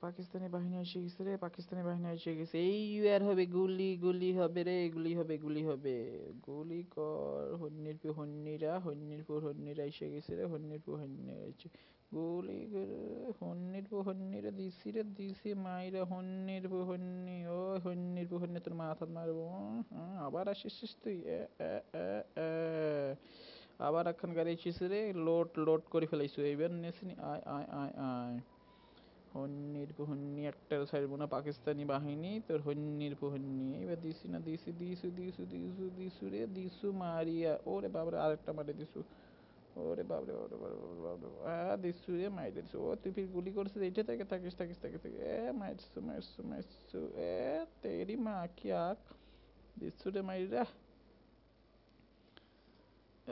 পাকিস্তানি বাহিনী এসে গেছে রে, পাকিস্তানি বাহিনী এসে গেছে। এইবার হবে গুলি, গুলি হবে রে, গুলি হবে, গুলি হবে। গুলি কর হন্নির পর হন্নিরা, হন্নির পর হন্নিরা এসে গেছে রে, হন্নির পর হন্নিরা এসে। গুলি করে হন্নির পর হন্নিরা দিছি রে, দিছি মাইরা হন্নির পর হন্নি। ও হন্নির পর হন্নি তোর মাথা মারবো। আবার আসিস তুই? এ। আবার একখান গাড়ি এসেছে রে, লোড লোড করে ফেলাইছো এইবার নেছিনি। আয় আয় আয় আয়। হন্নির হন্নি একটাও ছাড়বো না পাকিস্তানি বাহিনী তোর, হন্নির হন্নি। এবার দিছি না, দিছি দিছু দিছু দিছু দিছু রে, দিছু মারিয়া। ওরে বাবরে আরেকটা মারে দিছু। ওরে বাবরে, ওরে বাবরে বাবরে, দিছু রে, মারি দিছু। ও তুই ফির গুলি করছিস এইটা থেকে, থাকিস থাকিস থাকিস থাকিস। মারছু মারছু মারছু। তেরি মা কি আখ দিছু রে মাইরা।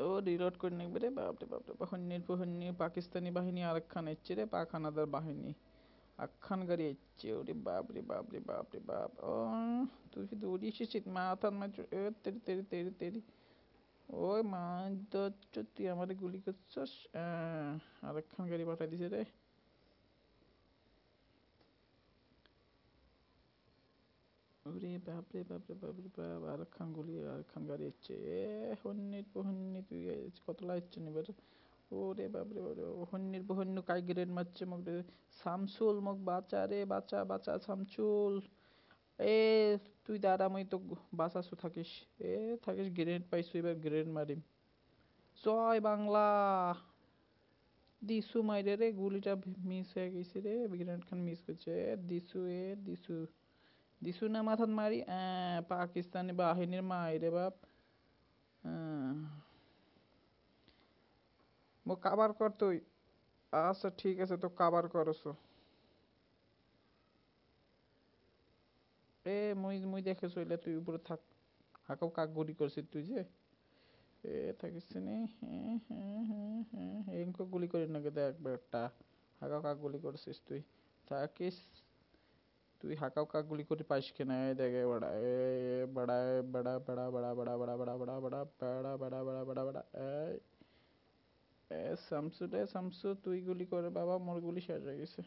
ও রিলোড করে নেবে রে, বাপরে বাপরে। হন্নির হন্নি পাকিস্তানি বাহিনী আরেকখান এসছে রে, পাক হানাদার বাহিনী আখ্যান গাড়ি এসছে। ওরে বাপরে বাপরে বাপরে বাপ। ও তুই শুধু উড়িয়েছিস মাথা মার। তেরি তেরি তেরি তেরি। ওই মা তুই আমারে গুলি করছস। আরেকখান গাড়ি পাঠাই দিছে রে। ওরে বাপরে বাপরে বাপরে বাপ, আরেকখান গুলি, আরেকখান গাড়ি এসছে। হন্নির হন্নি তুই কত লাগছে এবার। ওরে বাপরে বাপরে, হন্নির হন্যু কাই গ্রেড মারছে মোক রে। শামসুল মোক বাঁচা রে, বাঁচা বাঁচা শামসুল। এ তুই দাঁড়া, মই তো বাঁচাছু থাকিস। থাকিস, গ্রেনেড পাইছু, এবার গ্রেনেড মারিম। জয় বাংলা। দিছু মাইরে রে, গুলিটা মিস হয়ে গেছে রে, গ্রেনেড খান মিস করছে। দিছু দিছু দিছু না মাথাত মারি। পাকিস্তানি বাহিনীর মাইরে বাপ। মোক কাবার কর তুই। আচ্ছা ঠিক আছে, তো কাবার করছো। মুই মুই দেখে চইলে তুই উপরে থাক। হাকাও কাক গুলি করছিস তুই যে। থাকিস নি। এঙ্ক গুলি করি নাকি দেখ একটা। হাকাও কাক গুলি করছিস তুই। থাকিস। তুই হাকাও কাক গুলি করে পাইস কিনা দেখে বড়া। বড়া বড়া বড়া বড়া বড়া বড়া বড়া বড়া বড়া বড়া বড়া বড়া বড়া বড়া। শামসু রে শামসু, তুই গুলি করে বাবা, মোর গুলি শেষ হয়ে গেছে।